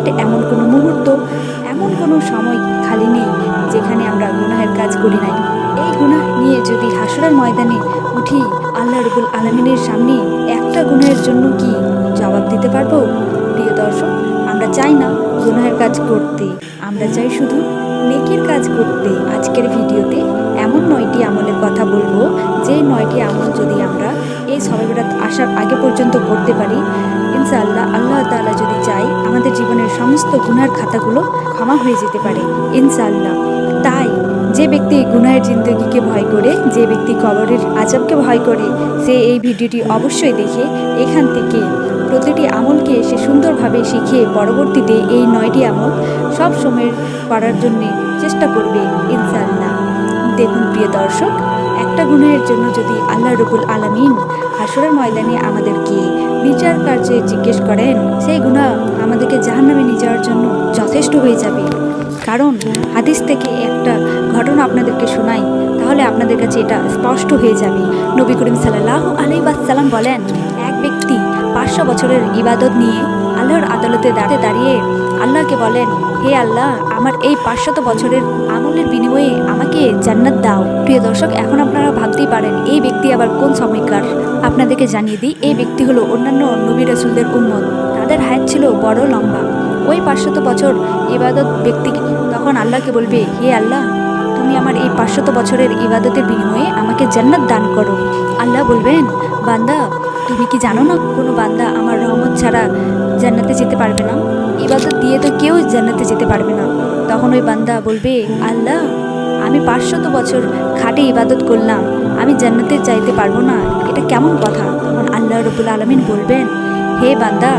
Second, এমন কোনো মুহূর্ত, এমন কোনো সময় খালি নেই যেখানে আমরা গুনাহের কাজ করি নাই। এই গুনাহ নিয়ে যদি হাসরের ময়দানে উঠি আল্লাহ রাব্বুল আলামিনের সামনে, একটা গুনাহের জন্য কি জবাব দিতে পারবো? প্রিয় দর্শক, আমরা চাই না গুনাহের কাজ করতে, আমরা চাই শুধু নেকির কাজ করতে। আজকের ভিডিওতে এমন 9টি আমলের কথা বলবো, যে 9টি আমল যদি আমরা এই শবে বরাত আসার আগে পর্যন্ত করতে পারি, ইনশাআল্লাহ আল্লাহ তাআলা যদি চাই আমাদের জীবনের সমস্ত গুনাহের খাতাগুলো ক্ষমা হয়ে যেতে পারে ইনশাআল্লাহ। তাই যে ব্যক্তি গুনাহের জিন্দগিকে ভয় করে, যে ব্যক্তি কবরের আযাবকে ভয় করে, সে এই ভিডিওটি অবশ্যই দেখে এখান থেকে প্রতিটি আমলকে সে সুন্দরভাবে শিখে পরবর্তীতে এই 9টি আমল সব সময় করার জন্য চেষ্টা করবে ইনশাআল্লাহ। দেখুন প্রিয় দর্শক, একটা গুনাহের জন্য যদি আল্লাহ রাব্বুল আলামিন হাসরের ময়দানে আমাদেরকে বিচার কার্যে জিজ্ঞেস করেন, সেই গুনাহ আমাদেরকে জাহান্নামে নিয়ে যাওয়ার জন্য যথেষ্ট হয়ে যাবে। কারণ হাদিস থেকে একটা ঘটনা আপনাদেরকে শোনাই, তাহলে আপনাদের কাছে এটা স্পষ্ট হয়ে যাবে। নবী করিম সাল্লাল্লাহু আলাইহি ওয়াসাল্লাম বলেন, এক ব্যক্তি 500 বছরের ইবাদত নিয়ে আল্লাহর আদালতে দাঁড়িয়ে আল্লাহকে বলেন, হে আল্লাহ, আমার এই 500 বছরের আমলের বিনিময়ে আমাকে জান্নাত দাও। প্রিয় দর্শক, এখন আপনারা ভাবতেই পারেন এই ব্যক্তি আবার কোন সময়কার। আপনাদেরকে জানিয়ে দিই, এই ব্যক্তি হলো অন্যান্য নবী রাসূলদের উম্মত। তাদের হায়াত ছিল বড় লম্বা। ওই 500 বছর ইবাদত ব্যক্তি তখন আল্লাহকে বলবে, হে আল্লাহ, তুমি আমার এই 500 বছরের ইবাদতের বিনিময়ে আমাকে জান্নাত দান করো। আল্লাহ বলবেন, বান্দা, তুমি কি জানো না কোনো বান্দা আমার রহমত ছাড়া জান্নাতে যেতে পারবে না? ইবাদত দিয়ে তো কেউ জান্নাতে যেতে পারবে না। তখন ওই বান্দা বলবে, আল্লাহ, আমি 500 বছর খাটে ইবাদত করলাম, আমি জান্নাতে যাইতে পারবো না, এটা কেমন কথা? তখন আল্লাহ রাব্বুল আলামিন বলবেন, হে বান্দা,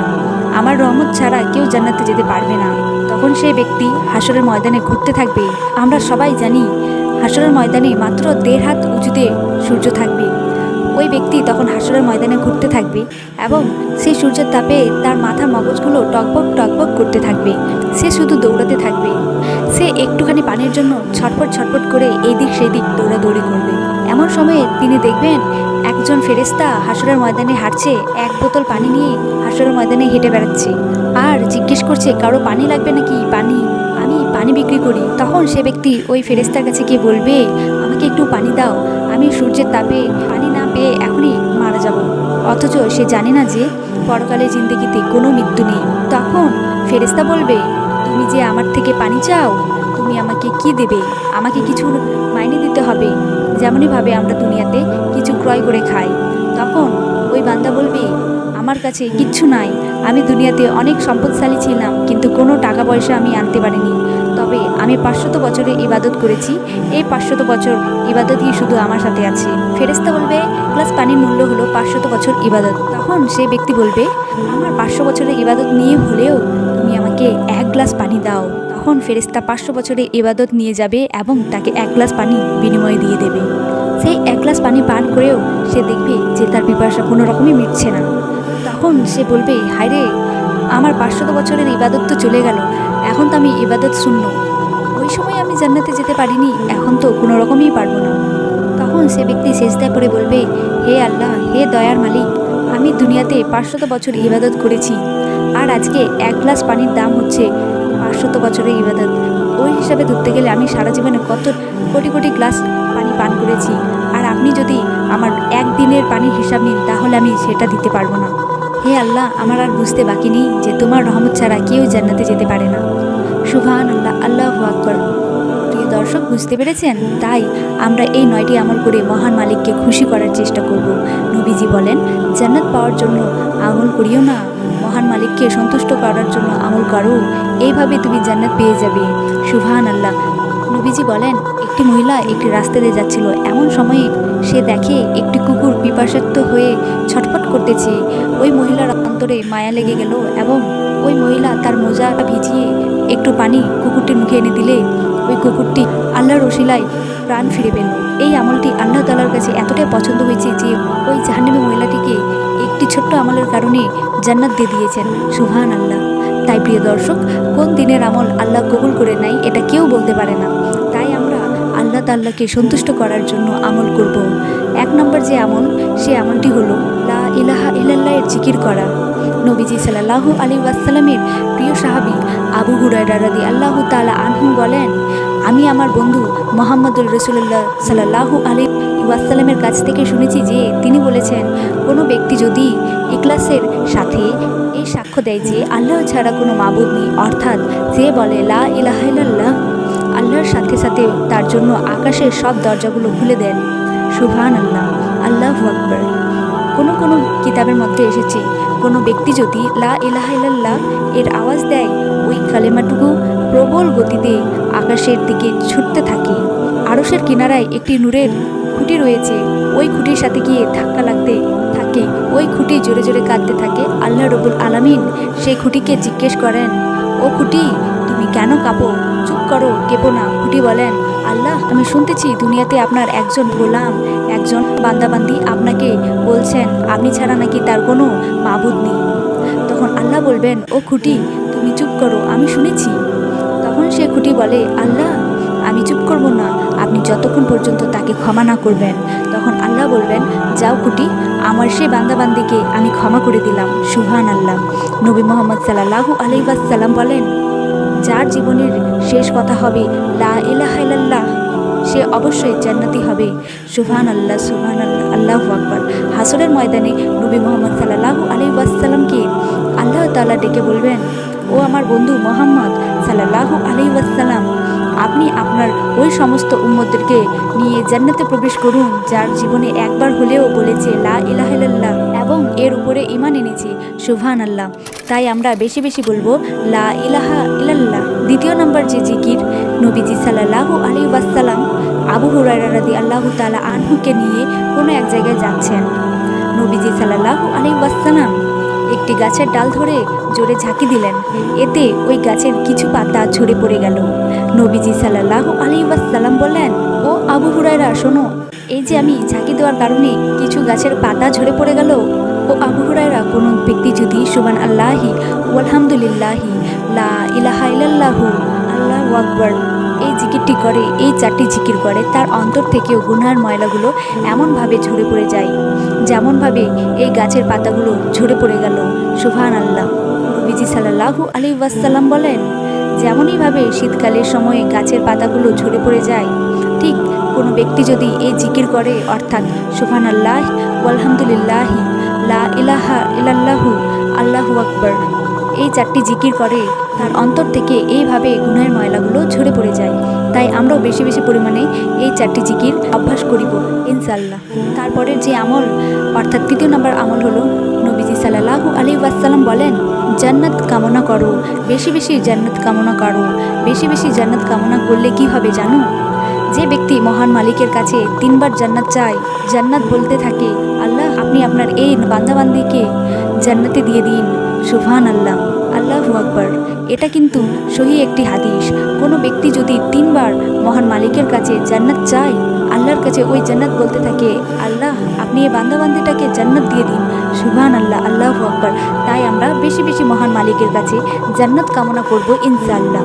আমার রহমত ছাড়া কেউ জান্নাতে যেতে পারবে না। তখন সেই ব্যক্তি হাসরের ময়দানে ঘুরতে থাকবে। আমরা সবাই জানি হাসরের ময়দানে মাত্র 1.5 হাত উঁচুতে সূর্য থাকবে। ওই ব্যক্তি তখন হাসরের ময়দানে ঘুরতে থাকবে এবং সেই সূর্যের তাপে তার মাথার মগজগুলো টকবক টকবক করতে থাকবে। সে শুধু দৌড়াতে থাকবে। সে একটুখানি পানির জন্য ছটপট ছটপট করে এদিক সেদিক দৌড়াদৌড়ি করবে। এমন সময়ে তিনি দেখবেন একজন ফেরেশতা হাসরের ময়দানে হাঁটছে, 1 বোতল পানি নিয়ে হাসরের ময়দানে হেঁটে বেড়াচ্ছে আর জিজ্ঞেস করছে, কারো পানি লাগবে নাকি? পানি, আমি পানি বিক্রি করি। তখন সে ব্যক্তি ওই ফেরেশতার কাছে গিয়ে বলবে, আমাকে একটু পানি দাও, আমি সূর্যের তাপে পানি না পেয়ে এখনই মারা যাব। অথচ সে জানে না যে পরকালে জিন্দেগিতে কোনো মৃত্যু নেই। তখন ফেরেশতা বলবে, তুমি যে আমার থেকে পানি চাও, তুমি আমাকে কি দেবে? আমাকে কিছু মাইনে দিতে হবে, যেমনইভাবে আমরা দুনিয়াতে কিছু ক্রয় করে খাই। তখন ওই বান্দা বলবে, আমার কাছে কিচ্ছু নাই, আমি দুনিয়াতে অনেক সম্পদশালী ছিলাম, কিন্তু কোনো টাকা পয়সা আমি আনতে পারিনি। তবে আমি 500 বছরের ইবাদত করেছি, এই 500 বছর ইবাদতই শুধু আমার সাথে আছে। ফেরেশতা বলবে, গ্লাস পানির মূল্য হলো 500 বছর ইবাদত। তখন সেই ব্যক্তি বলবে, আমার 500 বছরের ইবাদত নিয়ে হলেও তুমি আমাকে 1 গ্লাস পানি দাও। তখন ফেরেশতা 500 বছরের ইবাদত নিয়ে যাবে এবং তাকে 1 গ্লাস পানি বিনিময়ে দিয়ে দেবে। সেই 1 গ্লাস পানি পান করেও সে দেখবে যে তার পিপাসা কোনো রকমই মিটছে না। তখন সে বলবে, হায়রে, আমার 500 বছরের ইবাদত তো চলে গেল, এখন তো আমি ইবাদত শূন্য। ওই সময় আমি জান্নাতে যেতে পারিনি, এখন তো কোনো রকমই পারবো না। তখন সে ব্যক্তি সেজদায় পড়ে বলবে, হে আল্লাহ, হে দয়ার মালিক, আমি দুনিয়াতে 500 বছর ইবাদত করেছি, আর আজকে 1 গ্লাস পানির দাম হচ্ছে 500 বছরের ইবাদত। ওই হিসাবে ধরতে গেলে আমি সারা জীবনে কত কোটি কোটি গ্লাস পানি পান করেছি, আর আপনি যদি আমার একদিনের পানির হিসাব নিন তাহলে আমি সেটা দিতে পারবো না। হে আল্লাহ, আমার আর বুঝতে বাকি নেই যে তোমার রহমত ছাড়া কেউ জান্নাতে যেতে পারে না। সুবহানাল্লাহ, আল্লাহু আকবার। প্রিয় দর্শক, বুঝতে পেরেছেন? তাই আমরা এই 9টি আমল করে মহান মালিককে খুশি করার চেষ্টা করব। নবীজি বলেন, জান্নাত পাওয়ার জন্য আমল করিও না, মহান মালিককে সন্তুষ্ট করার জন্য আমল করো, এইভাবে তুমি জান্নাত পেয়ে যাবে। সুবহানাল্লাহ। নবীজি বলেন, একটি মহিলা একটি রাস্তা দিয়ে যাচ্ছিল। এমন সময়ে সে দেখে একটি কুকুর পিপাসার্ত হয়ে ছটফট করতেছে। ওই মহিলার অন্তরে মায়া লেগে গেল এবং ওই মহিলা তার মোজা ভিজিয়ে একটু পানি কুকুরটির মুখে এনে দিলে ওই কুকুরটি আল্লাহর ওসিলায় প্রাণ ফিরে পেল। এই আমলটি আল্লাহ তাআলার কাছে এতটাই পছন্দ হয়েছে যে ওই জাহান্নামী মহিলাটিকে একটি ছোট্ট আমলের কারণে জান্নাত দিয়ে দিয়েছেন। সুবহানাল্লাহ। তাই প্রিয় দর্শক, কোন দিনের আমল আল্লাহ কবুল করে নাই এটা কেউ বলতে পারে না। তাই আমরা আল্লাহ তাআলাকে সন্তুষ্ট করার জন্য আমল করব। 1 নম্বর যে আমল, সে আমলটি হলো লা ইলাহা ইল্লাল্লাহ এর জিকির করা। নবীজি সাল্লাল্লাহু আলাইহি ওয়াসাল্লামের প্রিয় সাহাবী আবু হুরায়রা রাদিয়াল্লাহু তাআলা আনহু বলেন, আমি আমার বন্ধু মুহাম্মদুর রাসূলুল্লাহ সাল্লাল্লাহু আলাইহি ওয়াসাল্লামের কাছ থেকে শুনেছি যে তিনি বলেছেন, কোনো ব্যক্তি যদি ইখলাসের সাথে এই সাক্ষ্য দেয় যে আল্লাহ ছাড়া কোনো মাবুদ নেই, অর্থাৎ যে বলে লা ইলাহা ইল্লাল্লাহ, আল্লাহর সাথে সাথে তার জন্য আকাশের সব দরজাগুলো খুলে দেন। সুবহানাল্লাহ, আল্লাহু আকবার। কোনো কিতাবের মধ্যে এসেছে, কোনো ব্যক্তি যদি লা ইলাহা ইল্লাল্লাহ এর আওয়াজ দেয়, ওই কালেমাটুকু প্রবল গতিতে আকাশের দিকে ছুটতে থাকে। আরশের কিনারায় একটি নূরের খুঁটি রয়েছে, ওই খুঁটির সাথে গিয়ে ধাক্কা লাগতে থাকে, ওই খুঁটি জোরে জোরে কাঁদতে থাকে। আল্লাহ রব্বুল আলামিন সেই খুঁটিকে জিজ্ঞেস করেন, ও খুঁটি, তুমি কেন কাঁপো? চুপ করো, কেঁপো না। খুঁটি বলেন, আল্লাহ, আমি শুনতেছি দুনিয়াতে আপনার একজন গোলাম, একজন বান্দাবান্দি আপনাকে বলছেন আপনি ছাড়া নাকি তার কোনো মাবুদ নেই। তখন আল্লাহ বলবেন, ও খুঁটি, তুমি চুপ করো, আমি শুনেছি। তখন সে খুঁটি বলে, আল্লাহ, আমি চুপ করব না আপনি যতক্ষণ পর্যন্ত তাকে ক্ষমা না করবেন। তখন আল্লাহ বলবেন, যাও খুঁটি, আমার সেই বান্দাবান্দিকে আমি ক্ষমা করে দিলাম। সুবহানাল্লাহ। নবী মুহাম্মদ সাল্লাল্লাহু আলাইহি ওয়াসাল্লাম বলেন, যার জীবনের শেষ কথা হবে লা ইলাহা ইল্লাল্লাহ, সে অবশ্যই জান্নাতি হবে। সুবহানাল্লাহ, সুবহানাল্লাহ, আল্লাহু আকবার। হাসরের ময়দানে নবী মুহাম্মদ সাল্লাল্লাহু আলাইহি ওয়াসাল্লামকে আল্লাহ তাআলা ডেকে বলবেন, ও আমার বন্ধু মুহাম্মদ সাল্লাল্লাহু আলাইহি ওয়াসাল্লাম, আপনি আপনার ওই সমস্ত উম্মতদেরকে নিয়ে জান্নাতে প্রবেশ করুন যার জীবনে একবার হলেও বলেছে লা ইলাহা ইল্লাল্লাহ এবং এর উপরে ঈমান এনেছে। সুবহানাল্লাহ। তাই আমরা বেশি বেশি বলবো লা ইলাহা ইল্লাল্লাহ। দ্বিতীয় নম্বর যে জিকির, নবীজি সাল্লাল্লাহু আলাইহি ওয়াসাল্লাম আবু হুরায়রা রাদিয়াল্লাহু তাআলা আনহুকে নিয়ে কোনো এক জায়গায় যাচ্ছেন। নবীজি সাল্লাল্লাহু আলাইহি ওয়াসাল্লাম একটি গাছের ডাল ধরে জোরে ঝাঁকি দিলেন, এতে ওই গাছের কিছু পাতা ঝরে পড়ে গেল। নবীজি সাল্লাল্লাহু আলাইহি ওয়াসাল্লাম বললেন, ও আবু হুরায়রা, শোনো, এই যে আমি ঝাঁকি দেওয়ার কারণে কিছু গাছের পাতা ঝরে পড়ে গেল। ও আবু হুরায়রা, কোনো ব্যক্তি যদি সুবহানাল্লাহি ওয়ালহামদুলিল্লাহি লা ইলাহা ইল্লাল্লাহু আল্লাহু আকবার এই জিকিরটি করে, এই চারটি জিকির করে, তার অন্তর থেকেও গুনাহের ময়লাগুলো এমনভাবে ঝরে পড়ে যায় যেমনভাবে এই গাছের পাতাগুলো ঝরে পড়ে গেল। সুবহানাল্লাহ। নবীজি সাল্লাল্লাহু আলাইহি ওয়াসাল্লাম বলেন, যেমনইভাবে শীতকালের সময়ে গাছের পাতাগুলো ঝরে পড়ে যায়, ঠিক কোনো ব্যক্তি যদি এই জিকির করে, অর্থাৎ সুবহানাল্লাহ ওয়ালহামদুলিল্লাহি লা ইলাহা ইল্লাল্লাহু আল্লাহু আকবার এই চারটি জিকির করে, তার অন্তর থেকে এইভাবে গুনাহের ময়লাগুলো ঝরে পড়ে যায়। তাই আমরাও বেশি বেশি পরিমাণে এই চারটি জিকির অভ্যাস করিব ইনশাআল্লাহ। তারপরের যে আমল, অর্থাৎ তৃতীয় নম্বর আমল হলো, নবীজি সাল্লাল্লাহু আলাইহি ওয়াসাল্লাম বলেন, জান্নাত কামনা করো, বেশি বেশি জান্নাত কামনা করো। বেশি বেশি জান্নাত কামনা করলে কি হবে জানো? যে ব্যক্তি মহান মালিকের কাছে 3 বার জান্নাত চায়, জান্নাত বলতে থাকে, আল্লাহ, আপনি আপনার এই বান্দাবান্দিকে জান্নাতে দিয়ে দিন। সুবহানাল্লাহ, আল্লাহু আকবার। এটা কিন্তু সহি একটি হাদিস। কোনো ব্যক্তি যদি 3 বার মহান মালিকের কাছে জান্নাত চায়, আল্লাহর কাছে ওই জান্নাত বলতে থাকে, আল্লাহ, আপনি এই বান্দাবান্দিটাকে জান্নাত দিয়ে দিন। সুবহানাল্লাহ, আল্লাহু আকবার। তাই আমরা বেশি বেশি মহান মালিকের কাছে জান্নাত কামনা করব ইনশাআল্লাহ।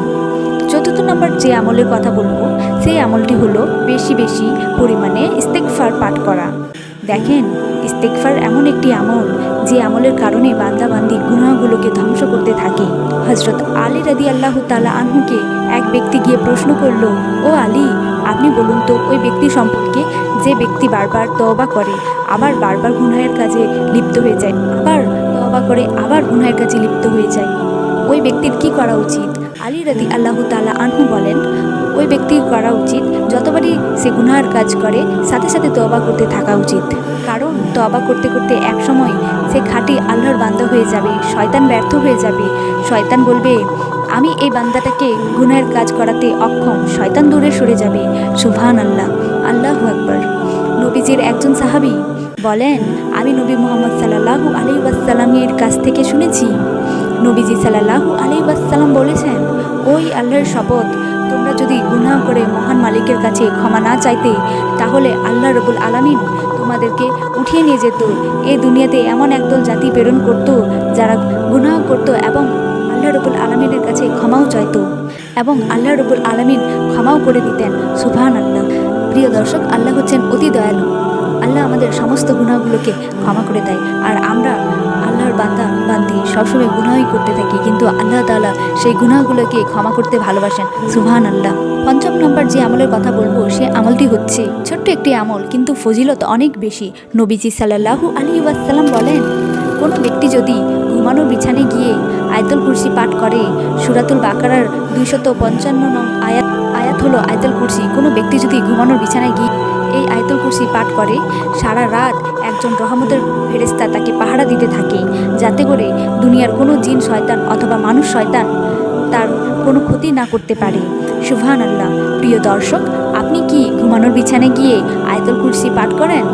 চতুর্থ নম্বর যে আমলের কথা বলবো, সেই আমলটি হলো বেশি বেশি পরিমাণে ইস্তেগফার পাঠ করা। দেখেন, ইস্তেগফার এমন একটি আমল যে আমলের কারণে বান্দাবান্দি গুনাহগুলোকে ধ্বংস করতে থাকে। হযরত আলী রাদিয়াল্লাহু তাআলা আনহুকে এক ব্যক্তি গিয়ে প্রশ্ন করল, ও আলী, আপনি বলুন তো ওই ব্যক্তি সম্পর্কে যে ব্যক্তি বারবার তওবা করে, আবার বারবার গুনাহের কাজে লিপ্ত হয়ে যায়, আবার তওবা করে আবার গুনাহের কাজে লিপ্ত হয়ে যায়, ওই ব্যক্তির কি করা উচিত? আলী রাদিয়াল্লাহু তাআলা আনহু বলেন, ওই ব্যক্তির করা উচিত যতবারই সে গুনাহের কাজ করে সাথে সাথে তওবা করতে থাকা উচিত। কারণ তওবা করতে করতে একসময় সে খাঁটি আল্লাহর বান্দা হয়ে যাবে, শয়তান ব্যর্থ হয়ে যাবে। শয়তান বলবে, আমি এই বান্দাটাকে গুনাহের কাজ করাতে অক্ষম, শয়তান দূরে সরে যাবে। সুবহানাল্লাহ, আল্লাহু আকবার। নবীজির একজন সাহাবী বলেন, আমি নবী মুহাম্মদ সাল্লাল্লাহু আলাইহি ওয়াসাল্লামের কাছ থেকে শুনেছি, নবীজি সাল্লাল্লাহু আলাইহি ওয়াসাল্লাম বলেছেন, ওই আল্লাহর শপথ, তোমরা যদি গুনাহ করে মহান মালিকের কাছে ক্ষমা না চাইতে, তাহলে আল্লাহ রব্বুল আলামিন তোমাদেরকে উঠিয়ে নিয়ে যেত। এই দুনিয়াতে এমন একদল জাতি প্রেরণ করত যারা গুনাহ করত এবং আল্লাহ রব্বুল আলামিনের কাছে ক্ষমাও চাইত এবং আল্লাহ রব্বুল আলামিন ক্ষমাও করে দিতেন। সুবহানাল্লাহ। প্রিয় দর্শক, আল্লাহ হচ্ছেন অতি দয়ালু। আল্লাহ আমাদের সমস্ত গুনাহগুলোকে ক্ষমা করে দেয়, আর আমরা আল্লাহর বান্দা বান্দি সবসময় গুনাহই করতে থাকি, কিন্তু আল্লাহ তাআলা সেই গুনাহগুলোকে ক্ষমা করতে ভালোবাসেন। সুবহানাল্লাহ। পঞ্চম নম্বর যে আমলের কথা বলবো সে আমলটি হচ্ছে ছোট্ট একটি আমল, কিন্তু ফজিলত অনেক বেশি। নবীজি সাল্লাল্লাহু আলাইহি ওয়াসাল্লাম বলেন, কোনো ব্যক্তি যদি ঘুমানোর বিছানায় গিয়ে আয়াতুল কুরসি পাঠ করে, সূরাতুল বাকারার 255 নং আয়াত হলো আয়াতুল কুরসি। কোনো ব্যক্তি যদি ঘুমানোর বিছানায় গিয়ে এই আয়াতুল কুরসি পাঠ করে, সারা রাত একজন রহমতের ফেরেশতা তাকে পাহারা দিতে থাকে, যাতে করে দুনিয়ার কোনো জিন শয়তান অথবা মানুষ শয়তান তার কোনো ক্ষতি না করতে পারে। সুবহানাল্লাহ। প্রিয় দর্শক, আপনি কি ঘুমানোর বিছানায় গিয়ে আয়াতুল কুরসি পাঠ করেন?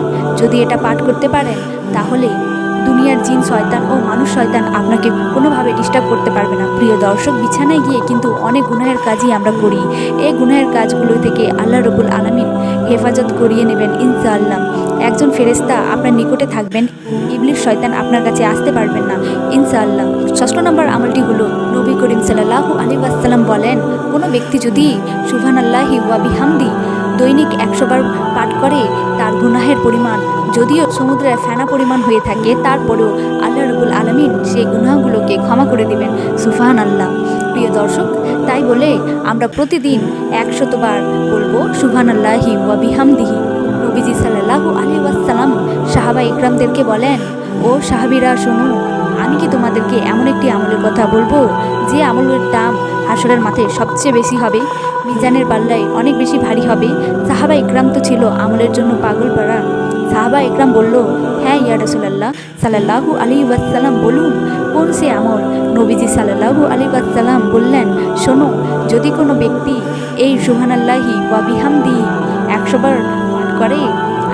যদি এটা পাঠ করতে পারেন, তাহলে দুনিয়ার জিন শয়তান ও মানুষ শয়তান আপনাকে কোনোভাবে ডিস্টার্ব করতে পারবে না। প্রিয় দর্শক, বিছানায় গিয়ে কিন্তু অনেক গুনাহের কাজই আমরা করি। এই গুনাহের কাজগুলো থেকে আল্লাহ রব্বুল আলামিন হেফাজত করিয়ে নেবেন ইনশাআল্লাহ। একজন ফেরেশতা আপনার নিকটে থাকবেন, ইবলিস শয়তান আপনার কাছে আসতে পারবেন না ইনশাআল্লাহ। ষষ্ঠ নম্বর আমলটি হলো, নবী করিম সাল্লাল্লাহু আলাইহি ওয়াসাল্লাম বলেন, কোনো ব্যক্তি যদি সুবহানাল্লাহি ওয়া বিহামদি দৈনিক 100 বার পাঠ করে, তার গুনাহের পরিমাণ যদিও সমুদ্রের ফেনা পরিমাণ হয়ে থাকে, তারপরেও আল্লাহ রাব্বুল আলামিন সেই গুনাহগুলোকে ক্ষমা করে দেবেন। সুবহানাল্লাহ। প্রিয় দর্শক, তাই বলে আমরা প্রতিদিন 100 বার বলবো সুবহানাল্লাহি ওয়া বিহামদিহি। নবীজি সাল্লাল্লাহু আলাইহি ওয়াসাল্লাম সাহাবা ইকরামদেরকে বলেন, ও সাহাবীরা শোনো, আমি কি তোমাদেরকে এমন একটি আমলের কথা বলবো যে আমলের দাম হাসরের মাঠে সবচেয়ে বেশি হবে, মিজানের পাল্লায় অনেক বেশি ভারী হবে? সাহাবা ইকরাম তো ছিল আমলের জন্য পাগল পাড়া। সাহাবা ইকরাম বলল, হ্যাঁ ইয়া রাসূলুল্লাহ সাল্লাল্লাহু আলাইহি ওয়াসাল্লাম, বলুন কোন সে আমল? নবীজি সাল্লাল্লাহু আলাইহি ওয়াসাল্লাম বললেন, শোনো, যদি কোনো ব্যক্তি এই সুবহানাল্লাহি ওয়া বিহামদিহি 100 বার পাঠ করে,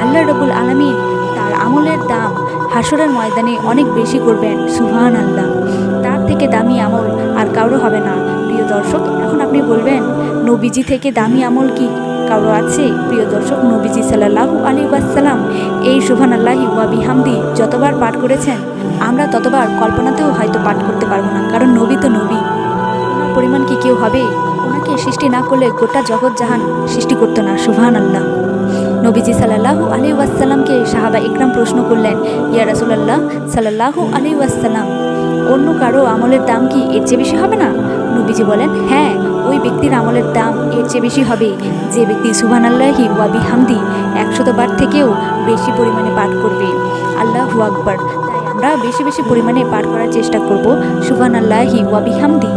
আল্লাহ রাব্বুল আলামিন তার আমলের দাম হাসরের ময়দানে অনেক বেশি করবেন। সুবহানাল্লাহ। তার থেকে দামি আমল আর কারো হবে না। প্রিয় দর্শক, এখন আপনি বলবেন, নবীজি থেকে দামি আমল কি কারো আছে? প্রিয় দর্শক, নবীজি সাল্লাল্লাহু আলাইহি ওয়াসাল্লাম এই সুবহানাল্লাহি ওয়া বিহামদি যতবার পাঠ করেছেন, আমরা ততবার কল্পনাতেও হয়তো পাঠ করতে পারবো না, কারণ নবী তো নবী। ওনার পরিমাণ কি কেউ হবে? ওনাকে সৃষ্টি না করলে গোটা জগৎ জাহান সৃষ্টি করতো না। সুবহানাল্লাহ। নবীজি সাল্লাল্লাহু আলাইহি ওয়াসাল্লামকে সাহাবা ইকরাম প্রশ্ন করলেন, ইয়া রাসূলুল্লাহ সাল্লাল্লাহু আলাইহি ওয়াসাল্লাম, অন্য কারো আমলের দাম কি এর চেয়ে বেশি হবে না? নবীজি বলেন, হ্যাঁ, ওই ব্যক্তির আমলের দাম এর চেয়ে বেশি হবে যে ব্যক্তি সুবহানাল্লাহি ওয়া বিহামদি 100 বার থেকেও বেশি পরিমাণে পাঠ করবে। আল্লাহু আকবার। তাই আমরা বেশি বেশি পরিমাণে পাঠ করার চেষ্টা করব সুবহানাল্লাহি ওয়া বিহামদি।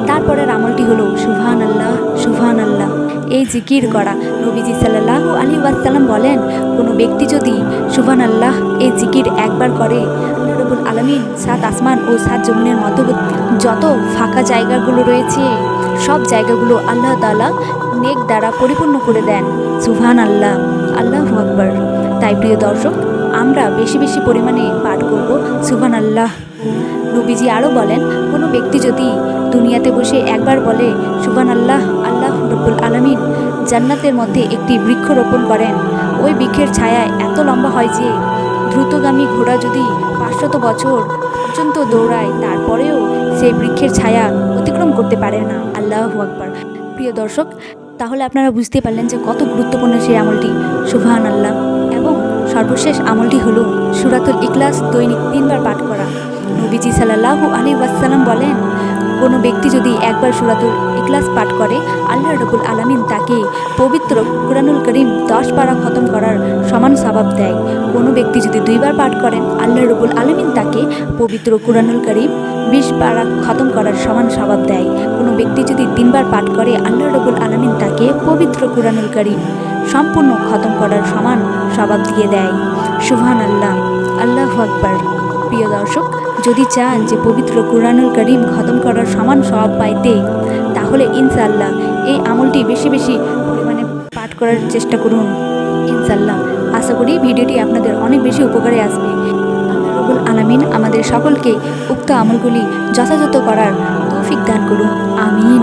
তারপরের আমলটি হলো সুবহানাল্লাহ সুবহানাল্লাহ, এই জিকির করা। নবীজি সাল্লাল্লাহু আলাইহি ওয়াসাল্লাম বলেন, কোনো ব্যক্তি যদি সুবহানাল্লাহ এই জিকির একবার করে, আল্লাহ রাব্বুল আলামিন 7 আসমান ও 7 জমিনের মধ্যবর্তী যত ফাঁকা জায়গাগুলো রয়েছে, সব জায়গাগুলো আল্লাহ তাআলা নেক দ্বারা পরিপূর্ণ করে দেন। সুবহানাল্লাহ। আল্লাহু আকবার। তাই প্রিয় দর্শক, আমরা বেশি বেশি পরিমাণে পাঠ করব সুবহানাল্লাহ। নবীজি আরও বলেন, কোনো ব্যক্তি যদি দুনিয়াতে বসে একবার বলে সুবহানাল্লাহ, আল্লাহ রাব্বুল আলামিন জান্নাতের মধ্যে একটি বৃক্ষ রোপণ করেন। ওই বৃক্ষের ছায়া এত লম্বা হয় যে দ্রুতগামী ঘোড়া যদি 500 বছর পর্যন্ত দৌড়ায়, তারপরেও সেই বৃক্ষের ছায়া অতিক্রম করতে পারে না। আল্লাহু আকবার। প্রিয় দর্শক, তাহলে আপনারা বুঝতে পারলেন যে কত গুরুত্বপূর্ণ সেই আমলটি সুবহানাল্লাহ। এবং সর্বশেষ আমলটি হলো সূরাতুল ইখলাস দৈনিক 3 বার পাঠ করা। নবীজি সাল্লাল্লাহু আলাইহি ওয়াসাল্লাম বলেন, কোনো ব্যক্তি যদি একবার সূরাতুল ইখলাস পাঠ করে, আল্লাহ রাব্বুল আলামিন তাকে পবিত্র কুরআনুল কারীম 10 পারা খতম করার সমান সওয়াব দেয়। কোনো ব্যক্তি যদি 2 বার পাঠ করেন, আল্লাহ রাব্বুল আলামিন তাকে পবিত্র কুরআনুল কারীম 20 পারা খতম করার সমান সওয়াব দেয়। কোনো ব্যক্তি যদি 3 বার পাঠ করে, আল্লাহ রাব্বুল আলামিন তাকে পবিত্র কুরআনুল কারীম সম্পূর্ণ খতম করার সমান সওয়াব দিয়ে দেয়। সুবহানাল্লাহ। আল্লাহু আকবার। প্রিয় দর্শক, যদি চান যে পবিত্র কুরআনুল কারীম খতম করার সমান সওয়াব পাইতে, তাহলে ইনশাআল্লাহ এই আমলটি বেশি বেশি পরিমাণে পাঠ করার চেষ্টা করুন ইনশাআল্লাহ। আশা করি ভিডিওটি আপনাদের অনেক বেশি উপকারে আসবে। আল্লাহ রাব্বুল আলামিন আমাদের সকলকে উক্ত আমলগুলি যথাযথ করার তৌফিক দান করুন। আমিন।